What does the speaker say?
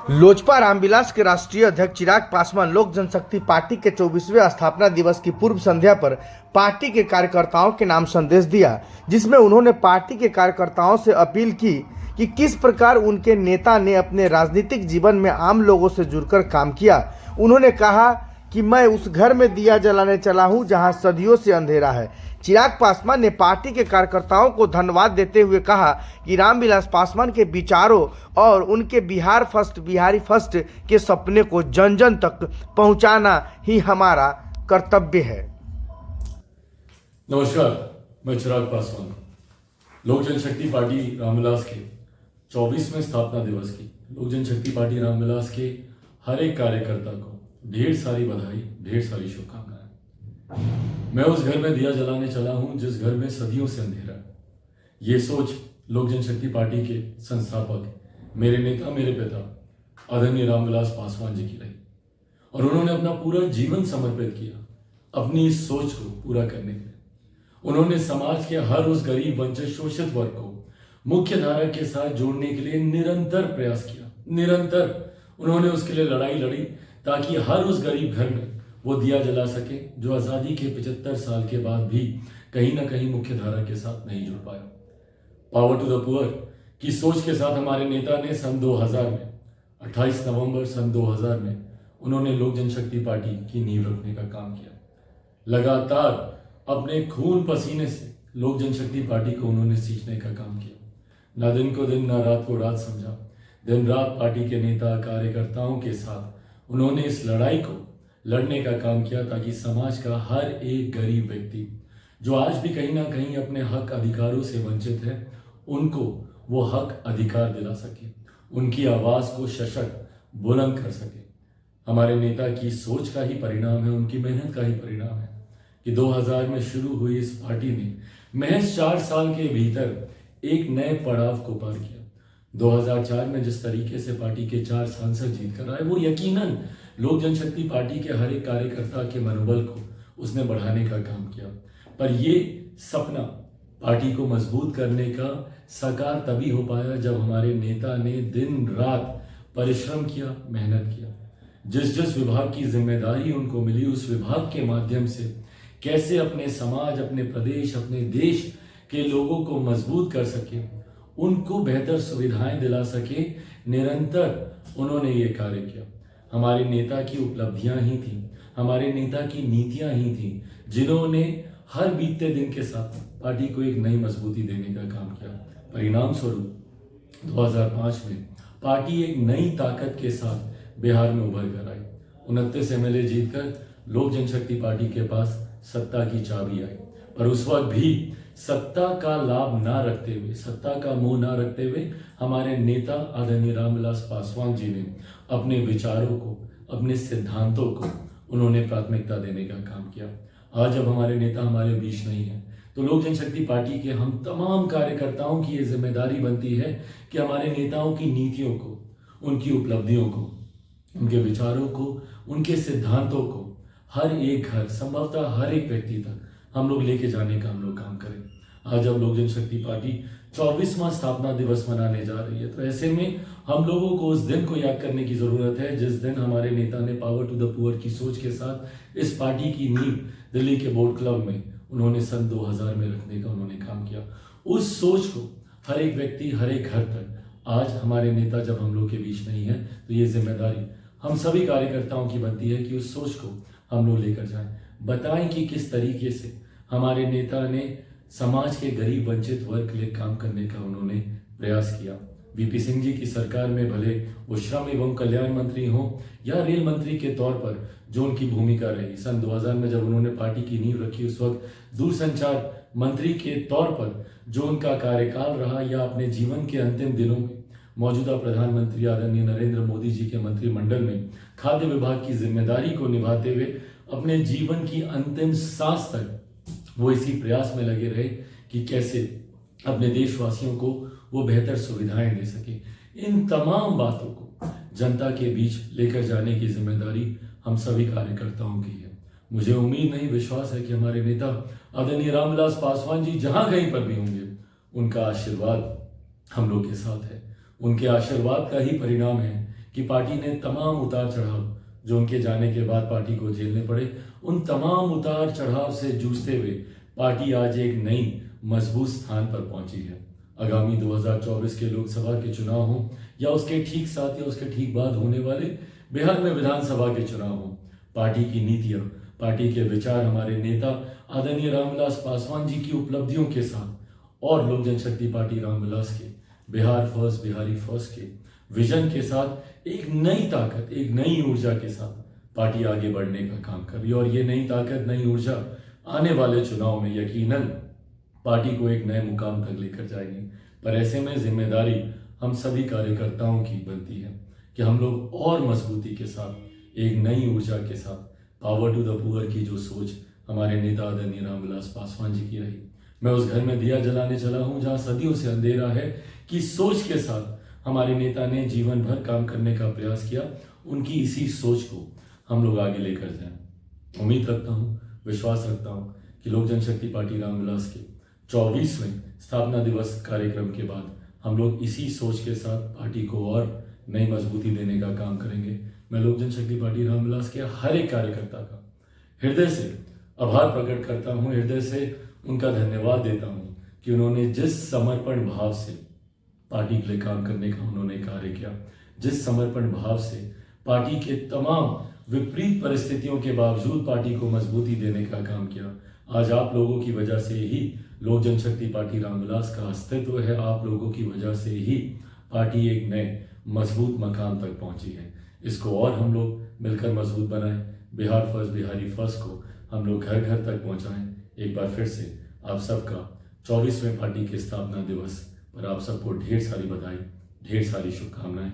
लोजपा रामविलास के राष्ट्रीय अध्यक्ष चिराग पासवान लोक जनशक्ति पार्टी के 24वें स्थापना दिवस की पूर्व संध्या पर पार्टी के कार्यकर्ताओं के नाम संदेश दिया, जिसमें उन्होंने पार्टी के कार्यकर्ताओं से अपील की कि किस प्रकार उनके नेता ने अपने राजनीतिक जीवन में आम लोगों से जुड़कर काम किया। उन्होंने कहा कि मैं उस घर में दिया जलाने चला हूं जहां सदियों से अंधेरा है। चिराग पासवान ने पार्टी के कार्यकर्ताओं को धन्यवाद देते हुए कहा कि रामविलास पासवान के विचारों और उनके बिहार फर्स्ट बिहारी फर्स्ट के सपने को जन जन तक पहुंचाना ही हमारा कर्तव्य है। नमस्कार, मैं चिराग पासवान लोक जनशक्ति पार्टी रामविलास के 24वें स्थापना दिवस की लोक जनशक्ति पार्टी रामविलास के हर एक कार्यकर्ता को ढेर सारी बधाई, ढेर सारी शुभकामनाएं। मैं उस घर में दिया जलाने चला हूं जिस घर में सदियों से अंधेरा है। ये सोच लोक जनशक्ति पार्टी के संस्थापक, मेरे नेता, मेरे पिता आदरणीय रामविलास पासवान जी की रही और उन्होंने अपना पूरा जीवन समर्पित किया अपनी इस सोच को पूरा करने के लिए। उन्होंने समाज के हर उस गरीब, वंचित, शोषित वर्ग को मुख्य धारा के साथ जोड़ने के लिए निरंतर प्रयास किया। निरंतर उन्होंने उसके लिए लड़ाई लड़ी ताकि हर उस गरीब घर में वो दिया जला सके जो आज़ादी के 75 साल के बाद भी कहीं ना कहीं मुख्य धारा के साथ नहीं जुड़ पाया। पावर टू द पुअर की सोच के साथ हमारे नेता ने सन 2000 में 28 नवंबर सन 2000 में उन्होंने लोक जनशक्ति पार्टी की नींव रखने का काम किया। लगातार अपने खून पसीने से लोक जनशक्ति पार्टी को उन्होंने सींचने का काम किया। ना दिन को दिन, ना रात को रात समझा। दिन रात पार्टी के नेता, कार्यकर्ताओं के साथ उन्होंने इस लड़ाई को लड़ने का काम किया ताकि समाज का हर एक गरीब व्यक्ति जो आज भी कहीं ना कहीं अपने हक अधिकारों से वंचित है, उनको वो हक अधिकार दिला सके, उनकी आवाज़ को सशक्त बुलंद कर सके। हमारे नेता की सोच का ही परिणाम है, उनकी मेहनत का ही परिणाम है कि 2000 में शुरू हुई इस पार्टी ने महज 4 साल के भीतर एक नए पड़ाव को पार किया। 2004 में जिस तरीके से पार्टी के 4 सांसद जीत कर आए, वो यकीनन लोक जनशक्ति पार्टी के हर एक कार्यकर्ता के मनोबल को उसने बढ़ाने का काम किया। पर ये सपना पार्टी को मजबूत करने का साकार तभी हो पाया जब हमारे नेता ने दिन रात परिश्रम किया, मेहनत किया। जिस जिस विभाग की जिम्मेदारी उनको मिली, उस विभाग के माध्यम से कैसे अपने समाज, अपने प्रदेश, अपने देश के लोगों को मजबूत कर सके, उनको बेहतर सुविधाएं दिला सके, निरंतर उन्होंने ये कार्य किया। हमारे नेता की उपलब्धियां ही थी, हमारे नेता की नीतियां ही थी जिन्होंने हर बीतते दिन के साथ पार्टी को एक नई मजबूती देने का काम किया। परिणाम स्वरूप 2005 में पार्टी एक नई ताकत के साथ बिहार में उभर कर आई। 29 MLA जीतकर लोक जनशक्ति पार्टी के पास सत्ता की चाबी आई। पर उस वक्त भी सत्ता का लाभ ना रखते हुए, सत्ता का मोह ना रखते हुए हमारे नेता आदरणीय रामविलास पासवान जी ने अपने विचारों को, अपने सिद्धांतों को उन्होंने प्राथमिकता देने का काम किया। आज जब हमारे नेता हमारे बीच नहीं है तो लोक जनशक्ति पार्टी के हम तमाम कार्यकर्ताओं की ये जिम्मेदारी बनती है कि हमारे नेताओं की नीतियों को, उनकी उपलब्धियों को, उनके विचारों को, उनके सिद्धांतों को हर एक घर, संभवतः हर एक व्यक्ति तक हम लोग लेके जाने का हम लोग काम करें। आज जब लोक जनशक्ति पार्टी 24वां स्थापना दिवस मनाने जा रही है तो ऐसे में हम लोगों को उस दिन को याद करने की जरूरत है जिस दिन हमारे नेता ने पावर टू द पुअर की सोच के साथ इस पार्टी की नींव दिल्ली के बोर्ड क्लब में उन्होंने सन 2000 में रखने का उन्होंने काम किया। उस सोच को हर एक व्यक्ति, हर एक घर तक आज हमारे नेता जब हम लोग के बीच नहीं है तो ये जिम्मेदारी हम सभी कार्यकर्ताओं की बनती है कि उस सोच को हम लोग लेकर जाएं, बताएं कि किस तरीके से हमारे नेता ने समाज के गरीब, वंचित वर्ग के लिए काम करने का उन्होंने प्रयास किया। VP सिंह जी की सरकार में भले वो श्रम एवं कल्याण मंत्री हों या रेल मंत्री के तौर पर जो उनकी भूमिका रही, सन 2000 में जब उन्होंने पार्टी की नींव रखी उस वक्त दूरसंचार मंत्री के तौर पर जो उनका कार्यकाल रहा, या अपने जीवन के अंतिम दिनों में मौजूदा प्रधानमंत्री आदरणीय नरेंद्र मोदी जी के मंत्रिमंडल में खाद्य विभाग की जिम्मेदारी को निभाते हुए अपने जीवन की अंतिम सांस तक वो इसी प्रयास में लगे रहे कि कैसे अपने देशवासियों को वो बेहतर सुविधाएं दे सके। इन तमाम बातों को जनता के बीच लेकर जाने की जिम्मेदारी हम सभी कार्यकर्ताओं की है। मुझे उम्मीद नहीं, विश्वास है कि हमारे नेता आदरणीय रामविलास पासवान जी जहां कहीं पर भी होंगे, उनका आशीर्वाद हम लोग के साथ है। उनके आशीर्वाद का ही परिणाम है कि पार्टी ने तमाम उतार चढ़ाव जो उनके जाने के बाद पार्टी को झेलने पड़े, उन तमाम उतार चढ़ाव से जूझते हुए पार्टी आज एक नई मजबूत स्थान पर पहुंची है। आगामी 2024 के लोकसभा के चुनाव हों या उसके ठीक साथ या उसके ठीक बाद होने वाले बिहार में विधानसभा के चुनाव हों, पार्टी की नीतियां, पार्टी के विचार हमारे नेता आदरणीय रामविलास पासवान जी की उपलब्धियों के साथ और लोक जनशक्ति पार्टी रामविलास के बिहार फर्स्ट, बिहारी फर्स्ट के विजन के साथ एक नई ताकत, एक नई ऊर्जा के साथ पार्टी आगे बढ़ने का काम कर रही है। और ये नई ताकत, नई ऊर्जा आने वाले चुनाव में यकीनन पार्टी को एक नए मुकाम तक लेकर जाएगी। पर ऐसे में जिम्मेदारी हम सभी कार्यकर्ताओं की बनती है कि हम लोग और मजबूती के साथ, एक नई ऊर्जा के साथ, पावर टू द पुअर की जो सोच हमारे नेता आदरणीय रामविलास पासवान जी की रही, मैं उस घर में दिया जलाने चला हूं जहां सदियों से अंधेरा है, कि सोच के साथ हमारे नेता ने जीवन भर काम करने का प्रयास किया। उनकी इसी सोच को हम लोग आगे लेकर जाएं। उम्मीद रखता हूं, विश्वास रखता हूं कि लोक जनशक्ति पार्टी रामविलास के 24वें स्थापना दिवस कार्यक्रम के बाद हम लोग इसी सोच के साथ पार्टी को और नई मजबूती देने का काम करेंगे। मैं लोक जनशक्ति पार्टी रामविलास के हर एक कार्यकर्ता का हृदय से आभार प्रकट करता हूं, हृदय से उनका धन्यवाद देता हूं कि उन्होंने जिस समर्पण भाव से पार्टी के लिए काम करने का उन्होंने कार्य किया, जिस समर्पण भाव से पार्टी के तमाम विपरीत परिस्थितियों के बावजूद पार्टी को मजबूती देने का काम किया। आज आप लोगों की वजह से ही लोक जनशक्ति पार्टी रामविलास का अस्तित्व है। आप लोगों की वजह से ही पार्टी एक नए मजबूत मकाम तक पहुंची है। इसको और हम लोग मिलकर मजबूत बनाएं। बिहार फर्स्ट, बिहारी फर्स्ट को हम लोग घर घर तक पहुंचाएं। एक बार फिर से आप सबका 24वें पार्टी के स्थापना दिवस पर आप सबको ढेर सारी बधाई, ढेर सारी शुभकामनाएं।